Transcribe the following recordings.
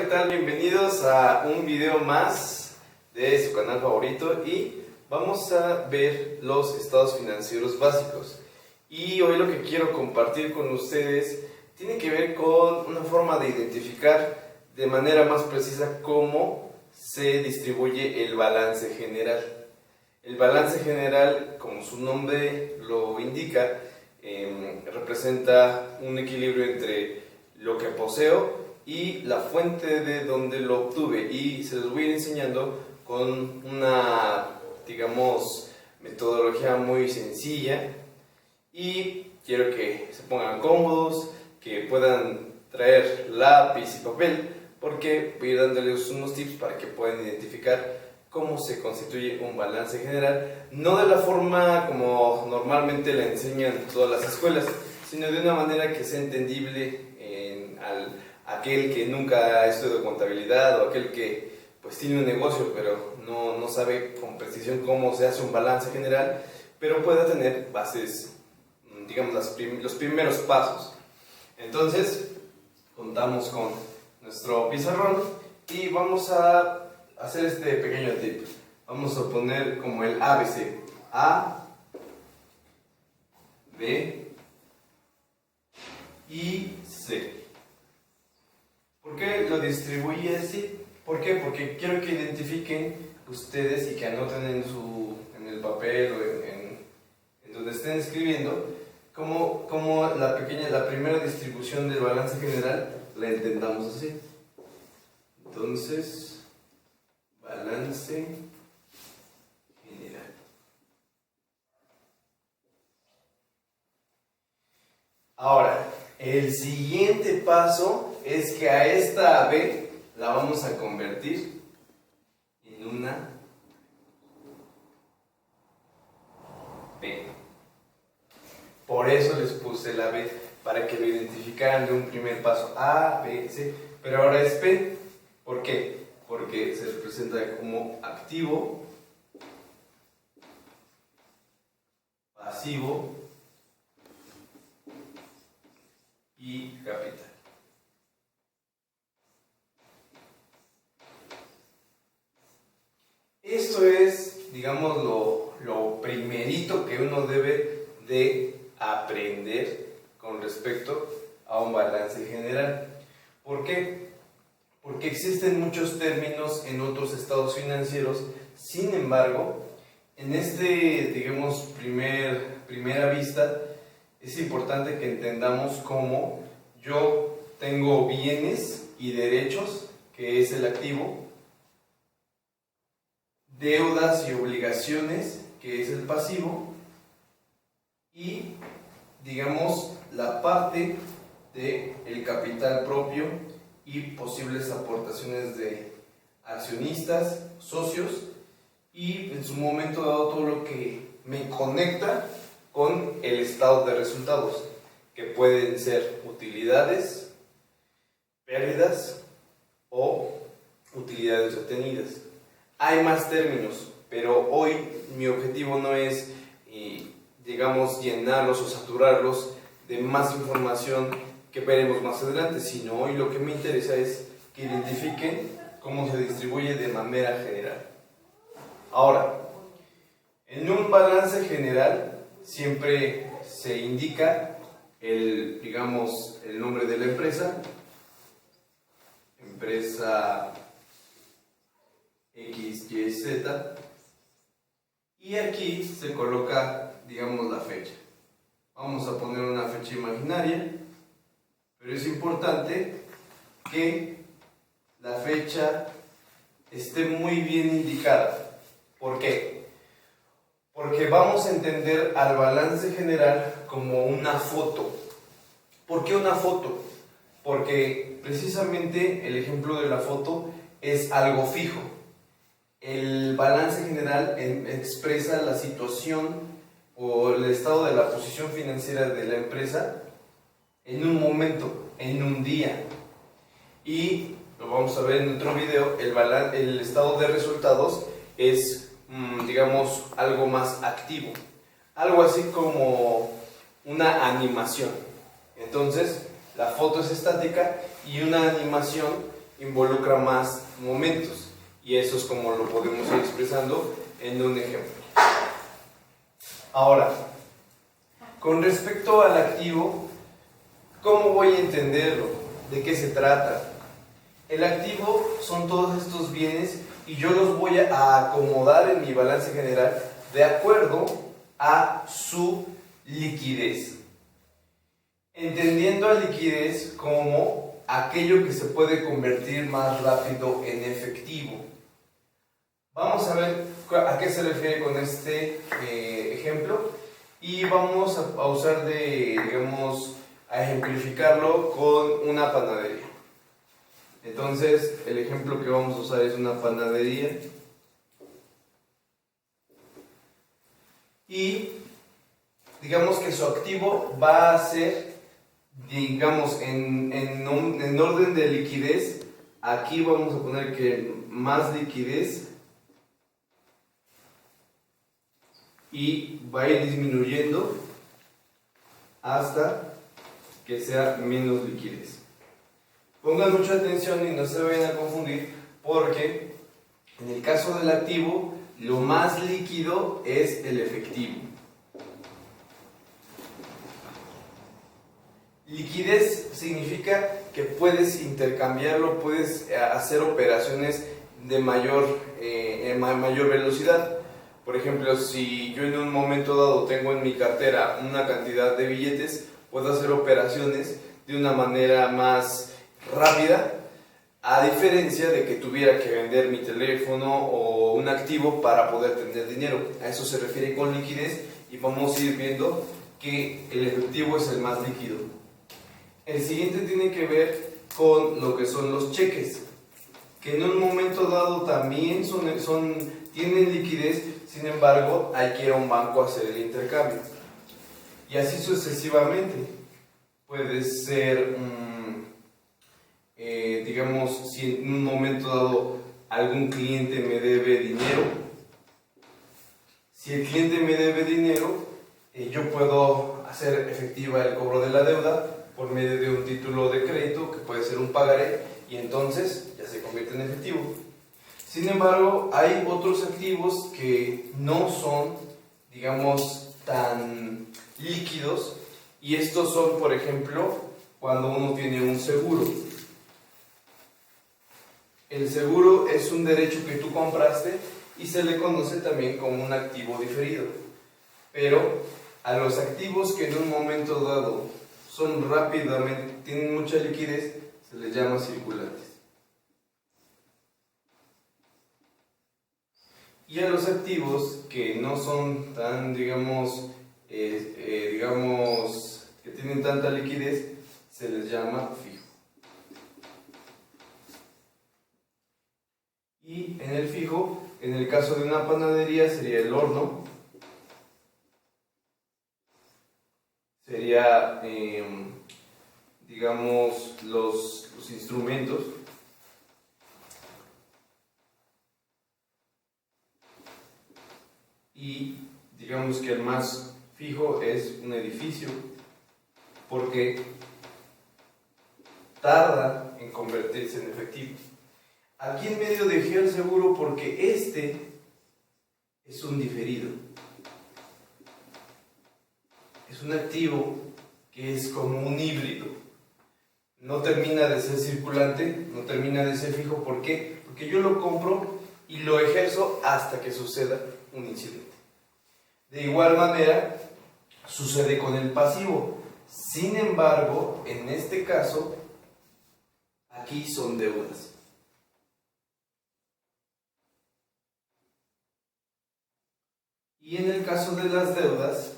¿qué tal? Bienvenidos a un video más de su canal favorito y vamos a ver los estados financieros básicos. Y hoy lo que quiero compartir con ustedes tiene que ver con una forma de identificar de manera más precisa cómo se distribuye el balance general. El balance general, como su nombre lo indica, representa un equilibrio entre lo que poseo y la fuente de donde lo obtuve, y se los voy a ir enseñando con una, digamos, metodología muy sencilla, y quiero que se pongan cómodos, que puedan traer lápiz y papel, porque voy a ir dándoles unos tips para que puedan identificar cómo se constituye un balance general, no de la forma como normalmente la enseñan todas las escuelas, sino de una manera que sea entendible al aquel que nunca ha estudiado contabilidad, o aquel que pues tiene un negocio pero no sabe con precisión cómo se hace un balance general, pero pueda tener bases, digamos, los primeros pasos. Entonces contamos con nuestro pizarrón y vamos a hacer este pequeño tip. Vamos a poner como el ABC: A, B y C. ¿Por qué lo distribuí así? ¿Por qué? Porque quiero que identifiquen ustedes y que anoten en el papel o en donde estén escribiendo cómo la primera distribución del balance general la entendamos así. Entonces, balance general. Ahora, el siguiente paso es que a esta B la vamos a convertir en una P. Por eso les puse la B, para que lo identificaran de un primer paso: A, B, C. Pero ahora es P. ¿Por qué? Porque se representa como activo, pasivo y capital. Esto es, digamos, lo primerito que uno debe de aprender con respecto a un balance general. ¿Por qué? Porque existen muchos términos en otros estados financieros. Sin embargo, en digamos, primera vista, es importante que entendamos cómo yo tengo bienes y derechos, que es el activo, deudas y obligaciones, que es el pasivo, y, digamos, la parte del capital propio y posibles aportaciones de accionistas, socios, y en su momento dado todo lo que me conecta con el estado de resultados, que pueden ser utilidades, pérdidas o utilidades obtenidas. Hay más términos, pero hoy mi objetivo no es, digamos, llenarlos o saturarlos de más información que veremos más adelante, sino hoy lo que me interesa es que identifiquen cómo se distribuye de manera general. Ahora, en un balance general siempre se indica digamos, el nombre de la empresa XYZ, y aquí se coloca, digamos, la fecha. Vamos a poner una fecha imaginaria, pero es importante que la fecha esté muy bien indicada. ¿Por qué? Porque vamos a entender al balance general como una foto. ¿Por qué una foto? Porque precisamente el ejemplo de la foto es algo fijo. El balance general expresa la situación o el estado de la posición financiera de la empresa en un momento, en un día. Y lo vamos a ver en otro video. El estado de resultados es, digamos, algo más activo, algo así como una animación. Entonces, la foto es estática y una animación involucra más momentos, y eso es como lo podemos ir expresando en un ejemplo. Ahora, con respecto al activo, ¿cómo voy a entenderlo? ¿De qué se trata? El activo son todos estos bienes y yo los voy a acomodar en mi balance general de acuerdo a su liquidez. Entendiendo a liquidez como aquello que se puede convertir más rápido en efectivo. Vamos a ver a qué se refiere con este ejemplo y vamos a usar a ejemplificarlo con una panadería. Entonces, el ejemplo que vamos a usar es una panadería. Y digamos que su activo va a ser, digamos, en orden de liquidez, aquí vamos a poner que más liquidez y va a ir disminuyendo hasta que sea menos liquidez. Pongan mucha atención y no se vayan a confundir, porque en el caso del activo, lo más líquido es el efectivo. Liquidez significa que puedes intercambiarlo, puedes hacer operaciones de mayor velocidad. Por ejemplo, si yo en un momento dado tengo en mi cartera una cantidad de billetes, puedo hacer operaciones de una manera más rápida, a diferencia de que tuviera que vender mi teléfono o un activo para poder tener dinero. A eso se refiere con liquidez, y vamos a ir viendo que el efectivo es el más líquido. El siguiente tiene que ver con lo que son los cheques, que en un momento dado también tienen liquidez, sin embargo hay que ir a un banco a hacer el intercambio. Y así sucesivamente. Puede ser, digamos, si en un momento dado algún cliente me debe dinero, si el cliente me debe dinero, yo puedo hacer efectiva el cobro de la deuda por medio de un título de crédito, que puede ser un pagaré, y entonces ya se convierte en efectivo. Sin embargo, hay otros activos que no son, digamos, tan líquidos, y estos son, por ejemplo, cuando uno tiene un seguro. El seguro es un derecho que tú compraste y se le conoce también como un activo diferido. Pero a los activos que en un momento dado son rápidamente, tienen mucha liquidez, se les llama circulantes. Y a los activos que no son tan, digamos, que tienen tanta liquidez, se les llama fijo. Y en el fijo, en el caso de una panadería, sería el horno, sería, digamos, los instrumentos, y digamos que el más fijo es un edificio, porque tarda en convertirse en efectivo. Aquí en medio dejé el seguro porque este es un diferido. Es un activo que es como un híbrido. No termina de ser circulante, no termina de ser fijo. ¿Por qué? Porque yo lo compro y lo ejerzo hasta que suceda un incidente. De igual manera, sucede con el pasivo. Sin embargo, en este caso, aquí son deudas. Y en el caso de las deudas,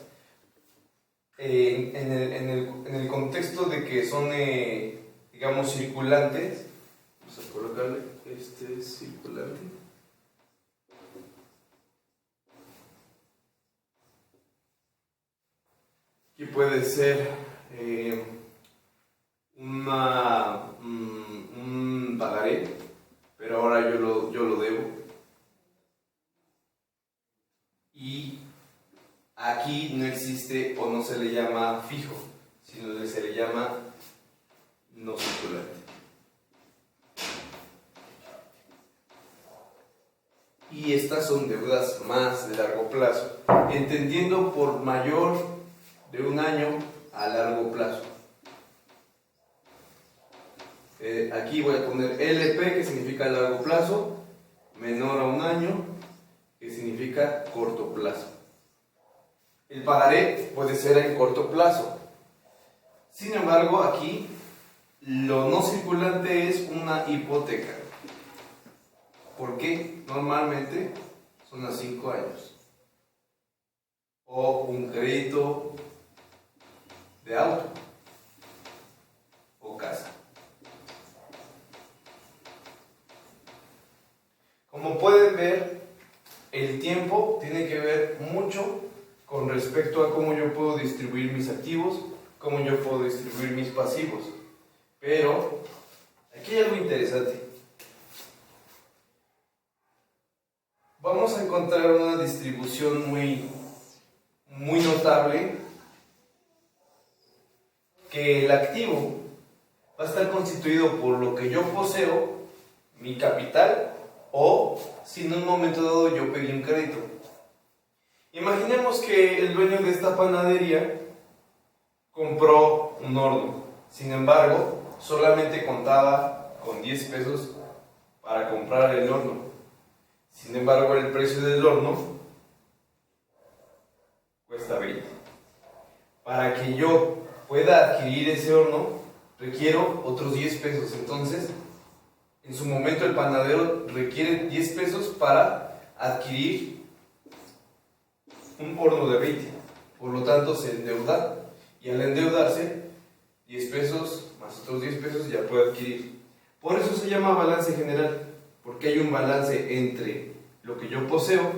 en el contexto de que son, digamos, circulantes, vamos a colocarle este circulante. Aquí puede ser un pagaré, pero ahora yo lo debo. Y aquí no existe o no se le llama fijo, sino que se le llama no circulante. y estas son deudas más de largo plazo, entendiendo por mayor de un año a largo plazo. Aquí voy a poner LP, que significa largo plazo, menor a un año, que significa corto plazo. El pagaré puede ser en corto plazo. Sin embargo, aquí lo no circulante es una hipoteca. ¿Por qué? Normalmente son a 5 años. O un crédito de auto o casa. Como pueden ver, el tiempo tiene que ver mucho con respecto a cómo yo puedo distribuir mis activos, cómo yo puedo distribuir mis pasivos. Pero aquí hay algo interesante. Vamos a encontrar una distribución muy notable, que el activo va a estar constituido por lo que yo poseo, mi capital, o si en un momento dado yo pedí un crédito. Imaginemos que el dueño de esta panadería compró un horno. Sin embargo, solamente contaba con 10 pesos para comprar el horno. Sin embargo, el precio del horno cuesta 20. Para que yo pueda adquirir ese horno, requiero otros 10 pesos. Entonces, en su momento el panadero requiere 10 pesos para adquirir un horno de 20. Por lo tanto, se endeuda. Y al endeudarse, 10 pesos más otros 10 pesos ya puede adquirir. Por eso se llama balance general, porque hay un balance entre lo que yo poseo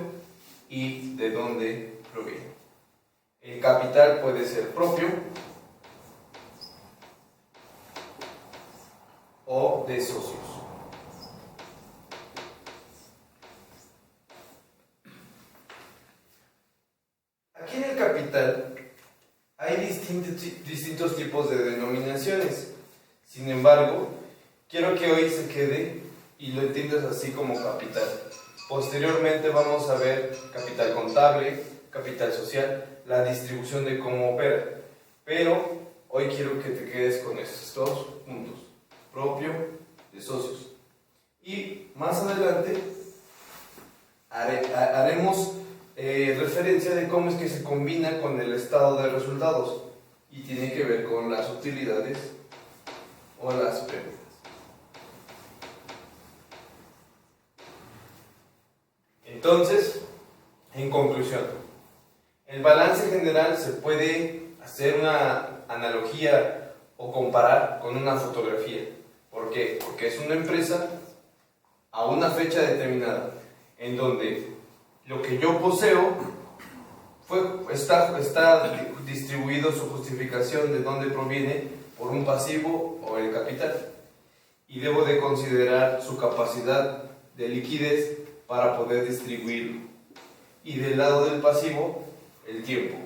y de dónde proviene. El capital puede ser propio o de socios. Aquí en el capital hay distintos tipos de denominaciones. Sin embargo, quiero que hoy se quede y lo entiendas así como capital. Posteriormente vamos a ver capital contable, capital social, la distribución de cómo opera. Pero hoy quiero que te quedes con estos dos puntos: propio, de socios. Y más adelante haremos referencia de cómo es que se combina con el estado de resultados y tiene que ver con las utilidades o las pérdidas. Entonces, en conclusión, el balance general se puede hacer una analogía o comparar con una fotografía. ¿Por qué? Porque es una empresa a una fecha determinada, en donde lo que yo poseo está distribuido su justificación de dónde proviene por un pasivo o el capital. Y debo de considerar su capacidad de liquidez para poder distribuirlo. Y del lado del pasivo, el tiempo,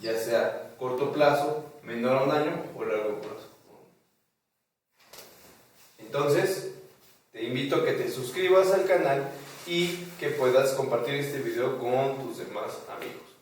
ya sea corto plazo, menor a un año o largo plazo. Entonces, te invito a que te suscribas al canal y que puedas compartir este video con tus demás amigos.